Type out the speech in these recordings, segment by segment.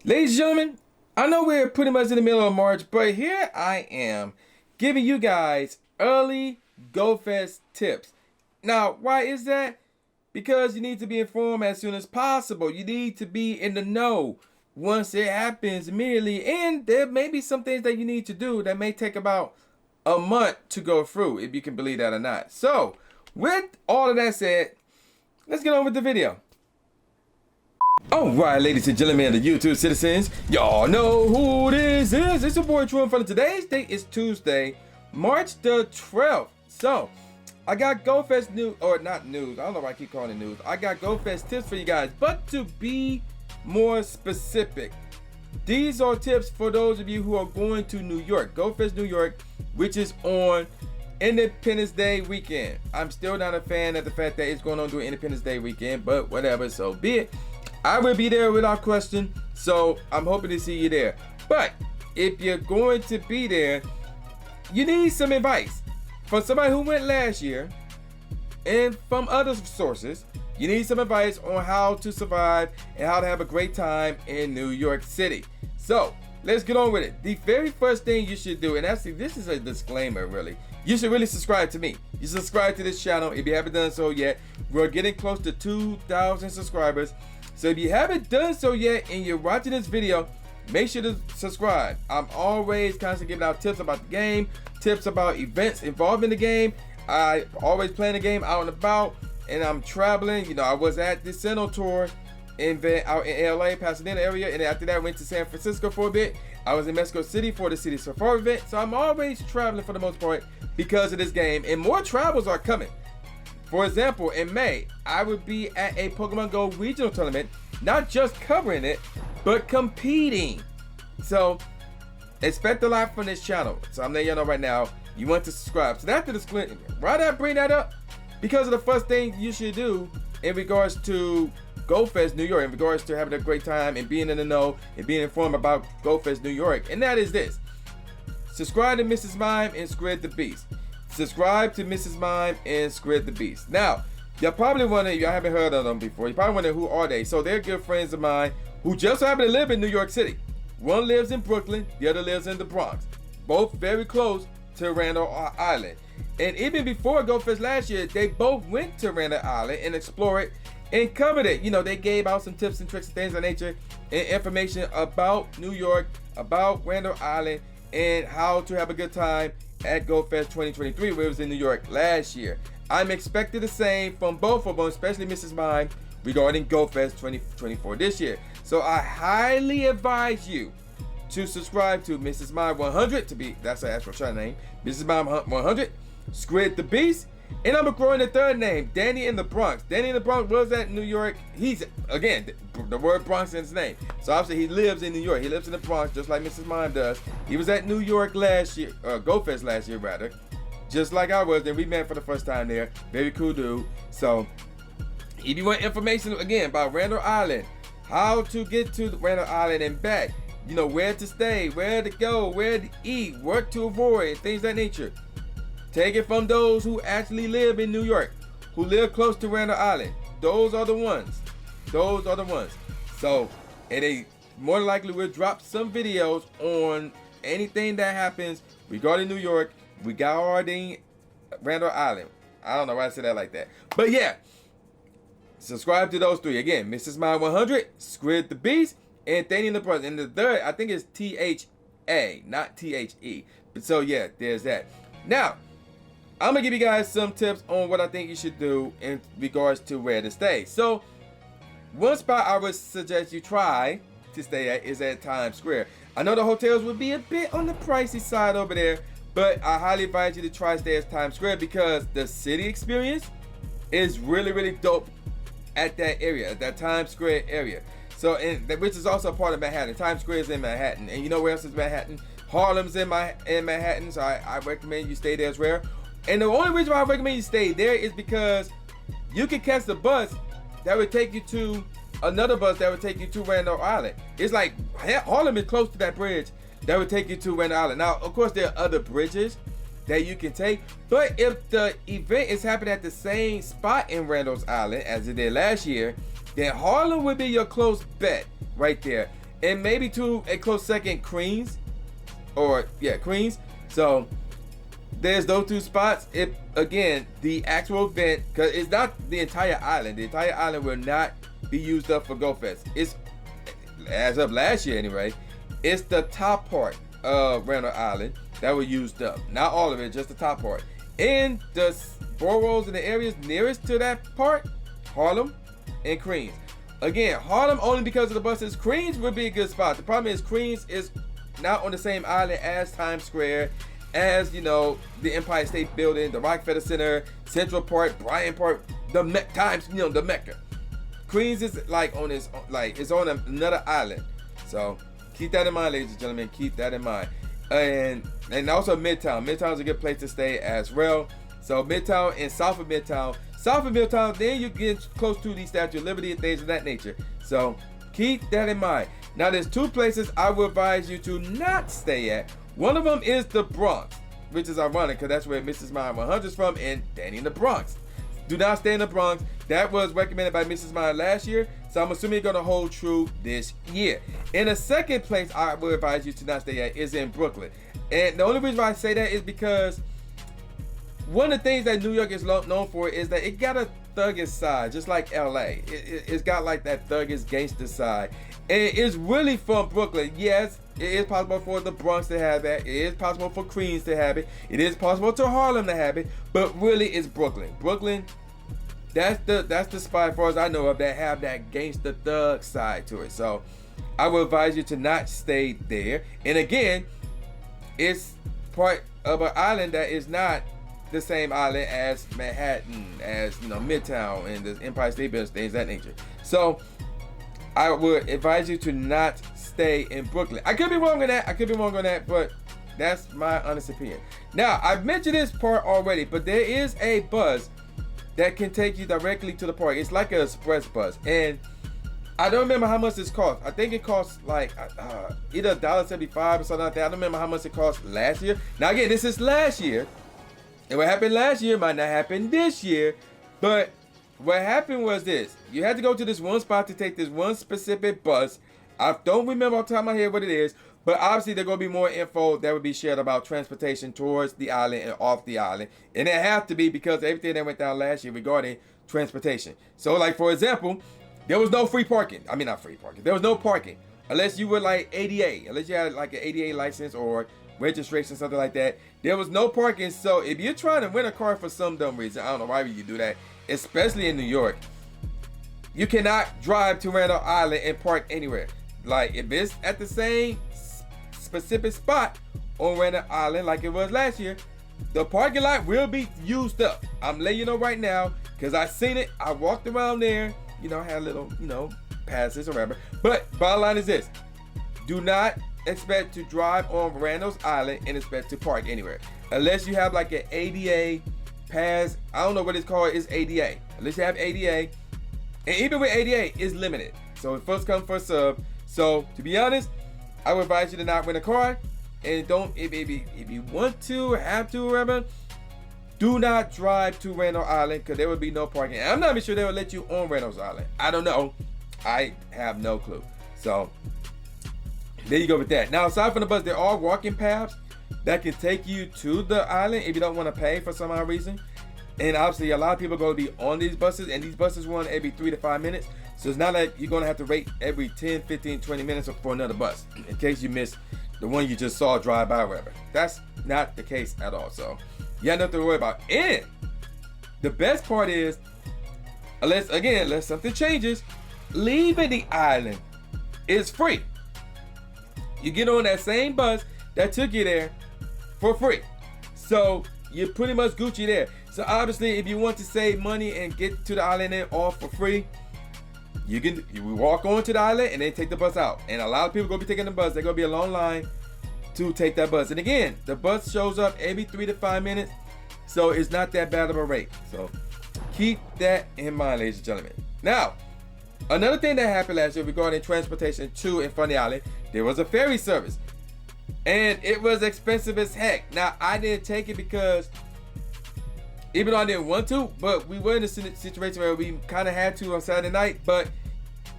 Ladies and gentlemen, I know we're pretty much in the middle of March, but here I am giving you guys early GoFest tips. Now, why is that? Because you need to be informed as soon as possible. You need to be in the know once it happens immediately. And there may be some things that you need to do that may take about a month to go through, if you can believe that or not. So, with all of that said, let's get on with the video. Alright, ladies and gentlemen of the YouTube citizens, y'all know who this is. It's your boy True Inferno. Today's date is Tuesday, March the 12th. So, I got GoFest news, or not news, I don't know why I keep calling it news. I got GoFest tips for you guys, but to be more specific, these are tips for those of you who are going to New York, GoFest New York, which is on Independence Day weekend. I'm still not a fan of the fact that it's going on during Independence Day weekend, but whatever, so be it. I will be there without question, so I'm hoping to see you there. But if you're going to be there, you need some advice from somebody who went last year and from other sources. You need some advice on how to survive and how to have a great time in New York City. So let's get on with it. The very first thing you should do, and actually this is a disclaimer really, you should really subscribe to me. You subscribe to this channel if you haven't done so yet. We're getting close to 2,000 subscribers. So if you haven't done so yet and you're watching this video, make sure to subscribe. I'm always constantly giving out tips about the game, tips about events involved in the game. I always playing the game out and about, and I'm traveling. You know, I was at the Sinnoh tour out in LA, Pasadena area, and after that I went to San Francisco for a bit. I was in Mexico City for the City Safari event. So I'm always traveling for the most part because of this game, and more travels are coming. For example, in May, I would be at a Pokemon Go regional tournament, not just covering it, but competing. So, expect a lot from this channel. So I'm letting y'all know right now, you want to subscribe. So after the split, why did I bring that up? Because of the first thing you should do in regards to GoFest New York, in regards to having a great time and being in the know and being informed about GoFest New York, and that is this. Subscribe to Mrs. Mime and Squid the Beast. Subscribe to Mrs. Mime and Squid the Beast. Now, y'all probably wondering, y'all haven't heard of them before. You probably wondering who are they. So they're good friends of mine who just happen to live in New York City. One lives in Brooklyn, the other lives in the Bronx. Both very close to Randall Island. And even before GoFest last year, they both went to Randall Island and explored it and covered it. You know, they gave out some tips and tricks and things of that nature and information about New York, about Randall Island, and how to have a good time at GoFest 2023, where it was in New York last year. I'm expecting the same from both of them, especially Mrs. Mime, regarding GoFest 2024 this year. So I highly advise you to subscribe to Mrs. Mime 100, that's her actual channel name, Mrs. Mime 100, Squid the Beast, and I'm growing the third name, Danny in the Bronx. Danny in the Bronx was at New York. He's, again, the word Bronx in his name. So obviously he lives in New York. He lives in the Bronx just like Mrs. Mime does. He was at New York last year, GoFest last year rather, just like I was. Then we met for the first time there. Very cool dude. So if you want information again about Randall Island, how to get to Randall Island and back, you know, where to stay, where to go, where to eat, what to avoid, things of that nature, take it from those who actually live in New York, who live close to Randall Island. Those are the ones. Those are the ones. So, and they more than likely will drop some videos on anything that happens regarding New York, regarding Randall Island. I don't know why I said that like that. But yeah, subscribe to those three. Again, Mrs. Mime 100, Squid the Beast, and Danny in the Bronx. And the third, I think it's T-H-A, not T-H-E. But so yeah, there's that. Now, I'm gonna give you guys some tips on what I think you should do in regards to where to stay. So, one spot I would suggest you try to stay at is at Times Square. I know the hotels would be a bit on the pricey side over there, but I highly advise you to try to stay at Times Square because the city experience is really, really dope at that area, at that Times Square area. So, which is also a part of Manhattan. Times Square is in Manhattan, and you know where else is Manhattan? Harlem's in Manhattan, so I recommend you stay there as well. And the only reason why I recommend you stay there is because you can catch the bus that would take you to another bus that would take you to Randall Island. It's like Harlem is close to that bridge that would take you to Randall Island. Now, of course, there are other bridges that you can take, but if the event is happening at the same spot in Randall's Island as it did last year, then Harlem would be your close bet right there. and maybe to a close second, Queens, Queens. So there's those two spots. If again the actual event, because it's not the entire island. The entire island will not be used up for GoFest. It's, as of last year anyway, it's the top part of Randall Island that were used up. Not all of it, just the top part. And the boroughs and the areas nearest to that part, Harlem and Queens. Again, Harlem only because of the buses. Queens would be a good spot. The problem is Queens is not on the same island as Times Square, as the Empire State Building, the Rockefeller Center, Central Park, Bryant Park, the Mecca. Queens is like on its, like it's on another island. So keep that in mind, ladies and gentlemen. Keep that in mind. And also Midtown. Midtown is a good place to stay as well. So Midtown and south of Midtown. South of Midtown, then you get close to the Statue of Liberty and things of that nature. So keep that in mind. Now there's two places I would advise you to not stay at. One of them is the Bronx, which is ironic because that's where Mrs. Meyer 100 is from, and Danny in the Bronx. Do not stay in the Bronx. That was recommended by Mrs. Meyer last year, so I'm assuming you're going to hold true this year. And the second place I would advise you to not stay at is in Brooklyn. And the only reason why I say that is because one of the things that New York is known for is that it got a thuggish side, just like LA. It's got like that thuggish gangster side. And it's really from Brooklyn. Yes, it is possible for the Bronx to have that. It is possible for Queens to have it. It is possible to Harlem to have it. But really, it's Brooklyn. Brooklyn, that's the spot, as far as I know of, that have that gangster thug side to it. So I would advise you to not stay there. And again, it's part of an island that is not the same island as Manhattan, as Midtown and the Empire State Building, things of that nature. So I would advise you to not stay in Brooklyn. I could be wrong on that. But that's my honest opinion. Now, I've mentioned this part already, but there is a bus that can take you directly to the park. It's like an express bus, and I don't remember how much this costs. I think it costs like either $1.75 or something like that. I don't remember how much it cost last year. Now again, this is last year, and what happened last year might not happen this year, but what happened was this. You had to go to this one spot to take this one specific bus. I don't remember off the top of my head what it is, but obviously there's going to be more info that will be shared about transportation towards the island and off the island. And it have to be because everything that went down last year regarding transportation. So like, for example, there was no free parking. I mean, not free parking. There was no parking unless you were like ADA, unless you had like an ADA license or registration, something like that. There was no parking. So if you're trying to rent a car for some dumb reason, I don't know why you do that, especially in New York, you cannot drive to Randall Island and park anywhere. Like if it's at the same specific spot on Randall Island like it was last year, the parking lot will be used up. I'm letting you know right now because I seen it. I walked around there, had little, passes or whatever. But bottom line is this: do not expect to drive on Randall's Island and expect to park anywhere unless you have like an ADA pass. I don't know what it's called. It's ADA. Unless you have ADA, and even with ADA, it's limited. So it first come first serve. So to be honest, I would advise you to not rent a car, and don't if you want to, have to, whatever, do not drive to Randall Island because there will be no parking. And I'm not even sure they will let you on Randall's Island. I don't know. I have no clue. So there you go with that. Now, aside from the bus, there are walking paths that can take you to the island if you don't want to pay for some odd reason. And obviously, a lot of people are going to be on these buses, and these buses run every 3 to 5 minutes. So it's not like you're going to have to wait every 10, 15, 20 minutes for another bus in case you miss the one you just saw drive by or whatever. That's not the case at all. So you have nothing to worry about. And the best part is, unless something changes, leaving the island is free. You get on that same bus that took you there for free. So you're pretty much Gucci there. So obviously, if you want to save money and get to the island and off for free, you walk onto the island and then take the bus out. And a lot of people gonna be taking the bus. They're gonna be a long line to take that bus. And again, the bus shows up every 3 to 5 minutes, so it's not that bad of a rate. So keep that in mind, ladies and gentlemen. Now, another thing that happened last year regarding transportation to and from the island, there was a ferry service, and it was expensive as heck. Now, I didn't take it because, even though I didn't want to, but we were in a situation where we kind of had to on Saturday night, but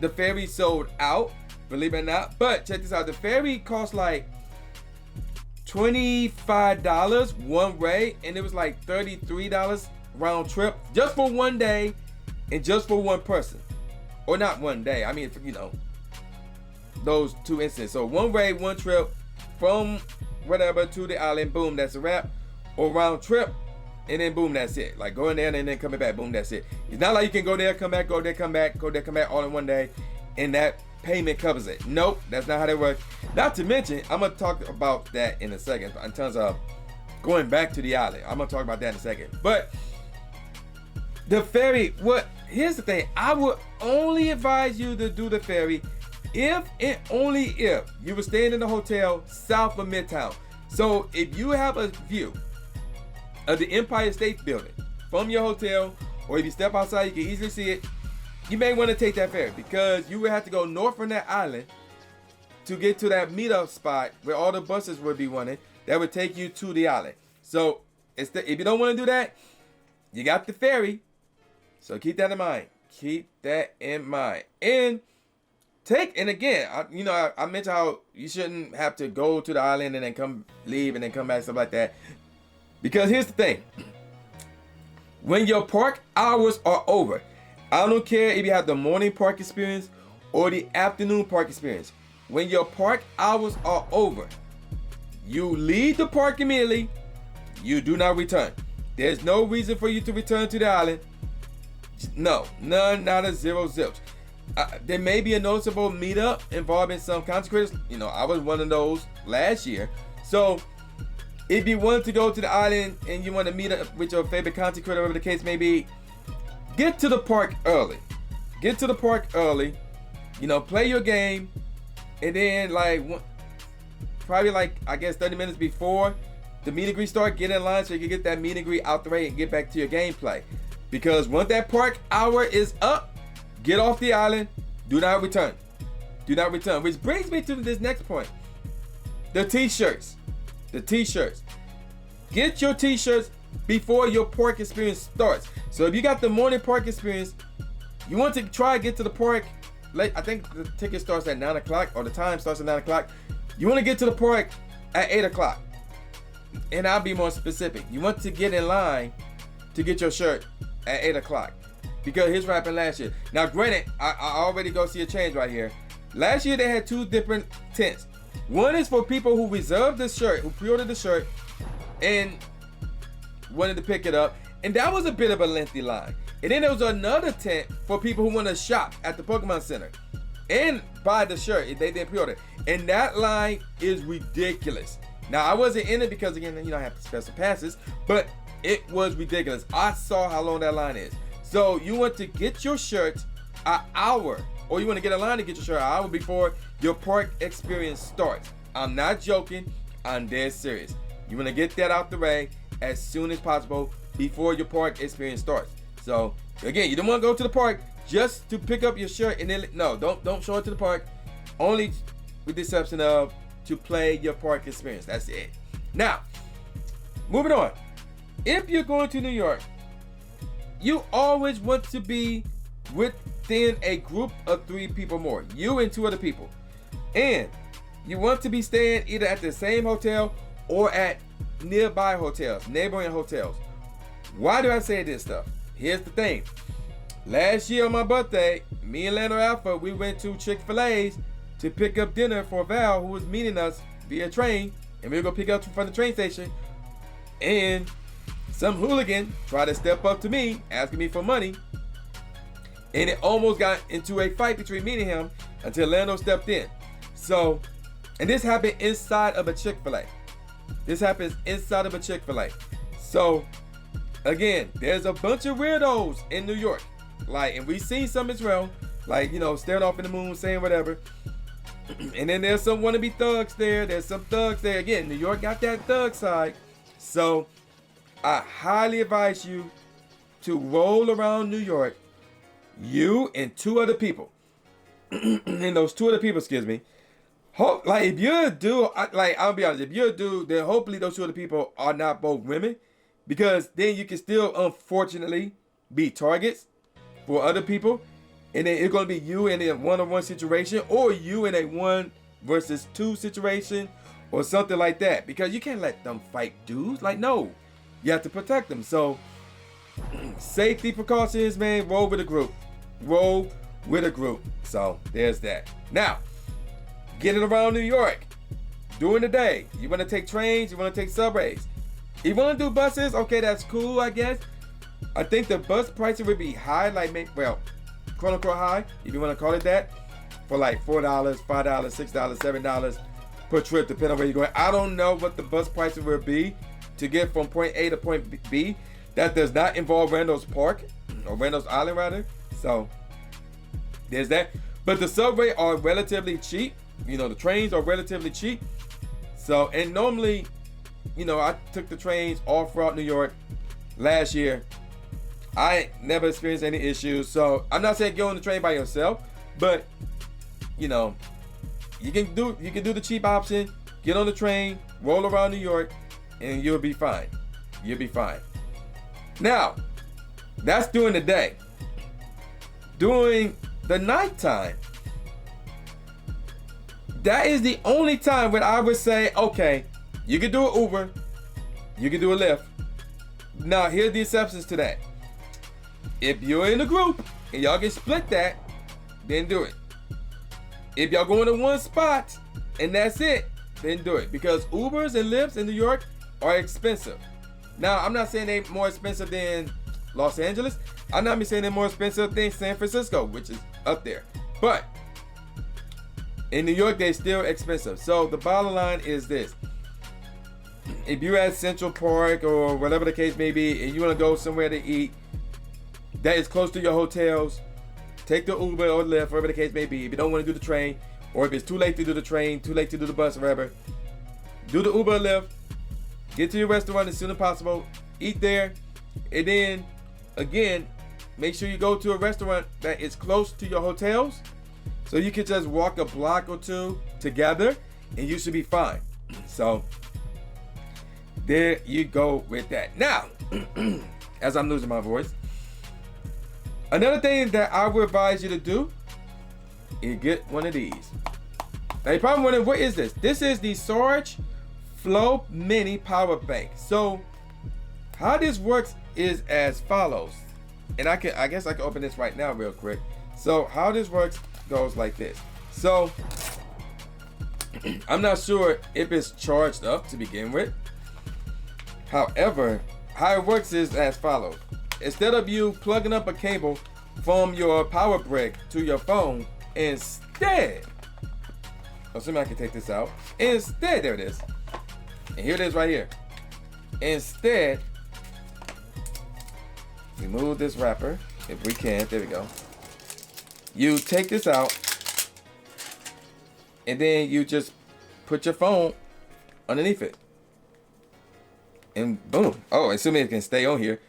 the ferry sold out. believe it or not. But check this out. The ferry costs like $25 one way, and it was like $33 round trip just for one day and just for one person. Or not one day. I mean, you know, those two instances. So one way, one trip from whatever to the island, boom, that's a wrap. Or round trip, and then boom, that's it. Like going there and then coming back, boom, that's it. It's not like you can go there, come back, go there, come back, go there, come back all in one day, and that payment covers it. Nope, that's not how that works. Not to mention, I'm gonna talk about that in a second in terms of going back to the island. I'm gonna talk about that in a second. But the ferry, here's the thing. I would only advise you to do the ferry if and only if you were staying in a hotel south of Midtown. So if you have a view of the Empire State Building from your hotel, or if you step outside, you can easily see it. You may want to take that ferry because you would have to go north from that island to get to that meetup spot where all the buses would be running. That would take you to the island. So if you don't want to do that, you got the ferry. So keep that in mind. Keep that in mind. And again, I mentioned how you shouldn't have to go to the island and then leave and then come back, stuff like that. Because here's the thing. When your park hours are over, I don't care if you have the morning park experience or the afternoon park experience. When your park hours are over, you leave the park immediately. You do not return. There's no reason for you to return to the island. No, none, not a zero zips. There may be a noticeable meetup involving some content creators. You know, I was one of those last year. So if you want to go to the island and you want to meet up with your favorite content creator, whatever the case may be, get to the park early. Get to the park early. You know, play your game, and then probably I guess 30 minutes before the meet and greet start, get in line so you can get that meet and greet out the way and get back to your gameplay. Because once that park hour is up, get off the island. Do not return. Do not return. Which brings me to this next point. The t-shirts. The t-shirts. Get your t-shirts before your park experience starts. So if you got the morning park experience, you want to try to get to the park late. I think the ticket starts at 9 o'clock, or the time starts at 9 o'clock. You want to get to the park at 8 o'clock. And I'll be more specific. You want to get in line to get your shirt at 8 o'clock. Because here's what happened last year. Now, granted, I already go see a change right here. Last year, they had two different tents. One is for people who reserved the shirt, who pre-ordered the shirt, and wanted to pick it up. And that was a bit of a lengthy line. And then there was another tent for people who want to shop at the Pokemon Center and buy the shirt if they didn't pre-order. And that line is ridiculous. Now, I wasn't in it because, again, I have special passes, but it was ridiculous. I saw how long that line is. So you want to get your shirt an hour, or you want to get a line to get your shirt an hour before your park experience starts. I'm not joking. I'm dead serious. You want to get that out the way as soon as possible before your park experience starts. So again, you don't want to go to the park just to pick up your shirt and then don't show it to the park. Only with the exception of to play your park experience. That's it. Now, moving on. If you're going to New York, you always want to be within a group of 3 people more. You and 2 other people. And you want to be staying either at the same hotel or at nearby hotels, neighboring hotels. Why do I say this stuff? Here's the thing. Last year on my birthday, me and Lando Alpha, we went to Chick-fil-A's to pick up dinner for Val, who was meeting us via train. And we were going to pick up from the train station. And some hooligan tried to step up to me, asking me for money. And it almost got into a fight between me and him until Lando stepped in. So, and this happened inside of a Chick-fil-A. This happens inside of a Chick-fil-A. So, again, there's a bunch of weirdos in New York. And we've seen some as well. Staring off in the moon, saying whatever. And then there's some wannabe thugs there. There's some thugs there. Again, New York got that thug side. So, I highly advise you to roll around New York, you and 2 other people. And those 2 other people, excuse me. If you're a dude, I'll be honest, if you're a dude, then hopefully those 2 other people are not both women. Because then you can still, unfortunately, be targets for other people. and then it's gonna be you in a one-on-one situation, or you in a 1 versus 2 situation, or something like that. Because you can't let them fight dudes. Like, no, you have to protect them. So safety precautions, man. Roll with a group. Roll with a group. So there's that. Now, getting around New York during the day. You want to take trains, you want to take subways. You want to do buses, okay, that's cool, I guess. I think the bus pricing would be high, like, well, quote unquote high, if you want to call it that, for like $4, $5, $6, $7 per trip, depending on where you're going. I don't know what the bus pricing will be to get from point A to point B. That does not involve Randall's Park, or Randall's Island rather. So there's that. But the subway are relatively cheap. You know, the trains are relatively cheap. So, and normally, you know, I took the trains all throughout New York last year. I never experienced any issues. So I'm not saying go on the train by yourself, but you know, you can do the cheap option, get on the train, roll around New York, and you'll be fine. You'll be fine. Now, that's during the day. During the nighttime, that is the only time when I would say, okay, you can do an Uber, you can do a Lyft. Now, here's the exceptions to that. If you're in a group and y'all can split that, then do it. If y'all going to one spot and that's it, then do it. Because Ubers and Lyfts in New York are expensive. Now, I'm not saying they're more expensive than Los Angeles. I'm not saying they're more expensive than San Francisco, which is up there. But in New York, they're still expensive. So the bottom line is this. If you're at Central Park or whatever the case may be, and you want to go somewhere to eat that is close to your hotels, take the Uber or Lyft, whatever the case may be. If you don't want to do the train, or if it's too late to do the train, too late to do the bus, or whatever, do the Uber or Lyft, get to your restaurant as soon as possible, eat there, and then, again, make sure you go to a restaurant that is close to your hotels, so you can just walk a block or two together, and you should be fine. So there you go with that. Now, as I'm losing my voice, another thing that I would advise you to do is get one of these. Now you're probably wondering, what is this? This is the Surge Flow Mini Power Bank. So how this works is as follows. And I guess I can open this right now real quick. So how this works goes like this. So I'm not sure if it's charged up to begin with. However, how it works is as follows. Instead of you plugging up a cable from your power brick to your phone, instead, assuming I can take this out, instead, there it is. And here it is right here. Instead, remove this wrapper, if we can, there we go. You take this out, and then you just put your phone underneath it. And boom. Oh, assuming it can stay on here.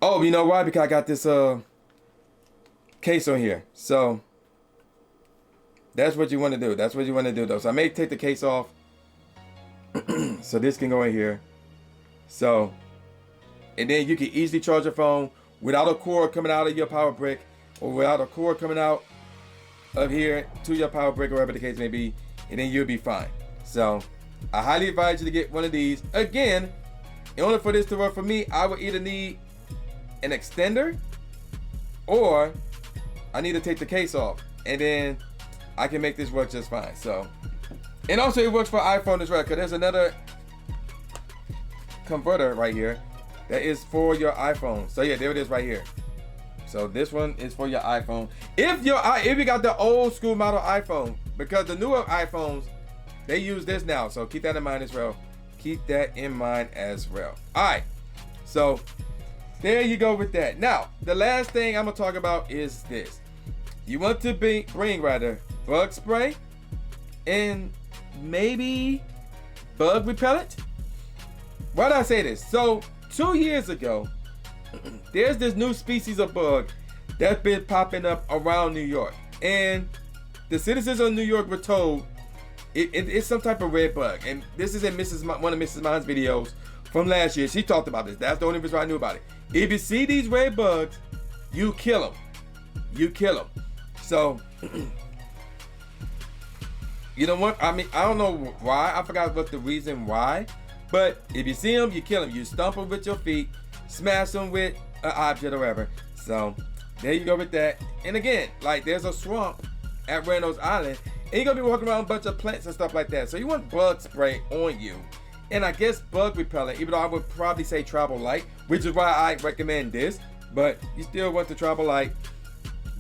Oh, you know why? Because I got this case on here. So that's what you want to do. That's what you want to do though. So I may take the case off. So this can go in here. So, and then you can easily charge your phone without a cord coming out of your power brick, or without a cord coming out of here to your power brick, or whatever the case may be, and then you'll be fine. So I highly advise you to get one of these. Again, in order for this to work for me, I would either need an extender, or I need to take the case off, and then I can make this work just fine. So, and also it works for iPhone as well, because there's another converter right here that is for your iPhone. So yeah, there it is right here. So this one is for your iPhone. If you got the old school model iPhone, because the newer iPhones, they use this now. So keep that in mind as well. Keep that in mind as well. All right. So there you go with that. Now, the last thing I'm gonna talk about is this. You want to bring rather bug spray and maybe bug repellent. Why did I say this? So 2 years ago, there's this new species of bug that's been popping up around New York, and the citizens of New York were told it's some type of red bug. And this is in one of Mrs. Mine's videos from last year. She talked about this. That's the only reason I knew about it. If you see these red bugs, you kill them. You kill them. So, you know what? I mean, I don't know why. I forgot what the reason why. But if you see them, you kill them. You stomp them with your feet, smash them with an object or whatever. So, there you go with that. And again, like there's a swamp at Reynolds Island. And you're going to be walking around a bunch of plants and stuff like that. So you want bug spray on you. And I guess bug repellent, even though I would probably say travel light, which is why I recommend this. But you still want the travel light.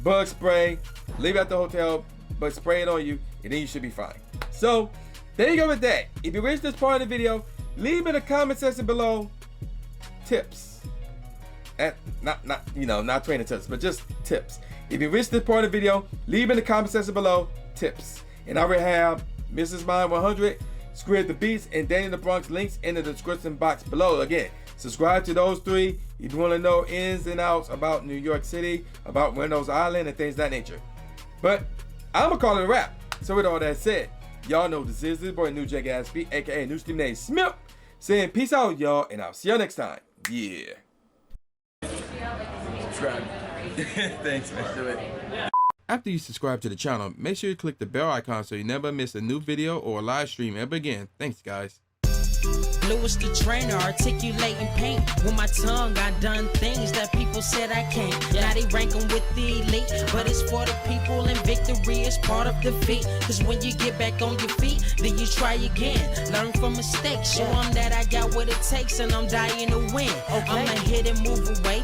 Bug spray, leave it at the hotel, but spray it on you, and then you should be fine. So, there you go with that. If you reached this part of the video, leave in the comment section below tips. Not training tips, but just tips. If you reached this part of the video, leave in the comment section below tips. And I will have Mrs. Mind 100, Squid the Beats, and Danny the Bronx links in the description box below. Again, subscribe to those three if you want to know ins and outs about New York City, about Reynolds Island, and things of that nature. But I'm going to call it a wrap. So with all that said, y'all know this is boy New J Gatsby, aka New Steve Name Smith, saying peace out, y'all, and I'll see y'all next time. Yeah. Subscribe. Thanks, man. Do it. After you subscribe to the channel, make sure you click the bell icon so you never miss a new video or a live stream ever again. Thanks, guys. Blue is the trainer, articulating paint. With my tongue, I done things that people said I can't. Now they rank 'em with the elite, but it's for the people, and victory is part of defeat. Cause when you get back on your feet, then you try again. Learn from mistakes, show 'em that I got what it takes, and I'm dying to win. I'ma hit and move away.